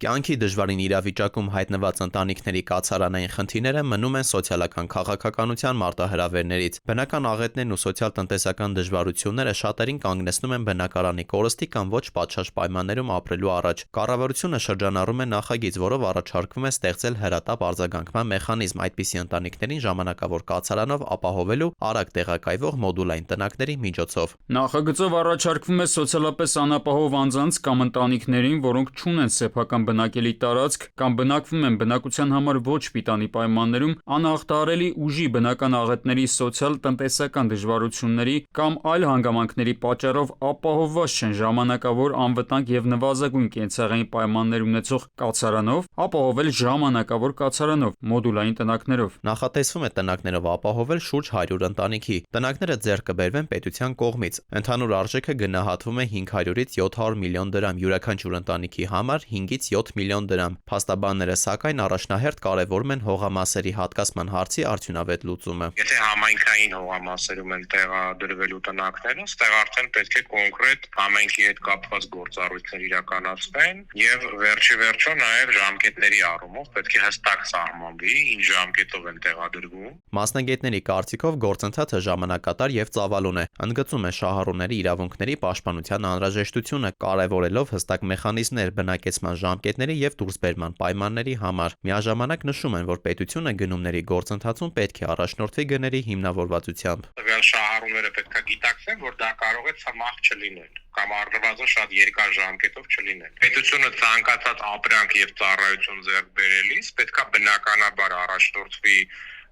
Կյանքի դժվարին իրավիճակում հայտնված ընտանիքների կացարանային խնդիրները մնում են սոցիալական քաղաքականության մարտահրավերներից։ Բնական աղետներն ու սոցիալ-տնտեսական դժվարությունները շատերին կանգնեցնում են բնակարանի կորստի կամ ոչ պատշաճ պայմաններում ապրելու առաջ։ Կառավարությունը շրջանառում է նախագիծ, որով առաջարկվում է ստեղծել հրատապ արձագանքման մեխանիզմ այդպիսի ընտանիքներին ժամանակավոր կացարանով ապահովելու արագ տեղակայվող մոդուլային տնակների միջոցով։ Նախագծով առաջարկվում է սոցիալապես անապահով անձանց կամ ընտանիքներին, որոնք չունեն սեփական բնակելի տարածք կամ բնակվում են բնակության համար ոչ պիտանի պայմաններում, անհաղթահարելի ուժի բնական աղետների, սոցիալ-տնտեսական դժվարությունների կամ այլ հանգամանքների պատճառով ապահովված չեն ժամանակավոր անվտանգ եւ նվազագույն կենցաղային պայմաններ ունեցող կացարանով, ապահովել ժամանակավոր կացարանով, մոդուլային տնակներով։ Նախատեսվում է տնակներով ապահովել շուրջ 100 ընտանիքի։ Տնակները ձեռք կբերվեն պետության կողմից։ Ընդհանուր արժեքը գնահատվում է 500-ից 700 միլիոն դրամ, յուրաքանչյուր ընտանիքի համար 5-ից 7 միլիոն դրամ։ Փաստաբանները սակայն առաջնահերթ կարևորում են հողամասերի հատկացման հարցի արդյունավետ լուծումը։ Եթե համայնքային հողամասերում են տեղադրվելու տնակները, այստեղ արդեն պետք է կոնկրետ համայնքի հետ կապված գործառույթներ իրականացվեն եւ վերջիվերջո նաեւ ժամկետների առումով պետք է հստակ սահմանվի ինչ ժամկետով են տեղադրվում։ Մասնագետների կարծիքով գործընթացը ժամանակատար եւ ծավալուն է, ընդգծում է շահառուների իրավունքների պաշտպանության անհրաժեշտությունը, կարևորելով հստակ մեխանիզմներ բնակեցման ժամկետների եւ դուրսբերման պայմանների համար։ Միաժամանակ նշում են, որ պետությունը գնումների գործընթացում պետք է առաջնորդվի գների հիմնավորվածությամբ։ Տվյալ շահառուները պետք է գիտակցեն, որ դա կարող է ցմահ չլինել կամ առնվազն շատ երկար ժամկետով չլինել։ Պետությունը ցանկացած ապրանք եւ ծառայություն ձեռք բերելիս պետք է բնականաբար առաջնորդվի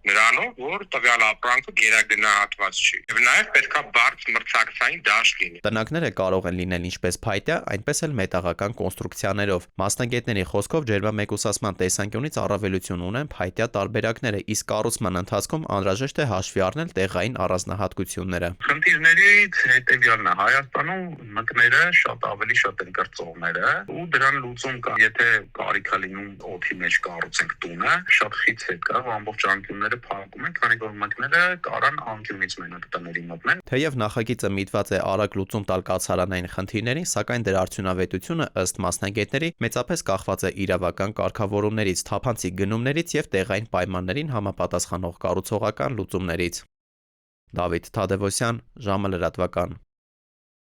նրանով, որ տվյալ ապրանքը գերագնահատված չի։ Եվ նաև պետքա բարդ մրցակցային դաշտ լինի։ Տնակները կարող են լինել ինչպես փայտյա, այնպես էլ մետաղական կոնստրուկցիաներով։ Մասնագետների խոսքով ջերմամեկուսացման տեսանկյունից առավելություն ունեն փայտյա տարբերակները, իսկ կառուցման ընթացքում անհրաժեշտ է հաշվի առնել տեղային առանձնահատկությունները։ Խնդիրներից հետևյալն է. Հայաստանում մկները շատ են կրծողները, ու դրան լուծում կա։ Եթե կարիք է լինում օդի մեջ կառուցենք տունը, շատ խիտ հետ կա, ամբողջ անկյունները փակում են, քանի որ մկները կարան անկյունից մենակ տների մտնեն։ Թեև նախագիծը միտված է արագ լուծում տալ կացարանային խնդիրներին, սակայն դրա արդյունավետությունը ըստ մասնագետների մեծապես կախված է իրավական կարգավորումներից, թափանցիկ գնումներից եւ տեղային պայմաններին համապատասխանող կառուցողական լուծումներից։ Դավիթ Թադևոսյան, ժամը լրատվական։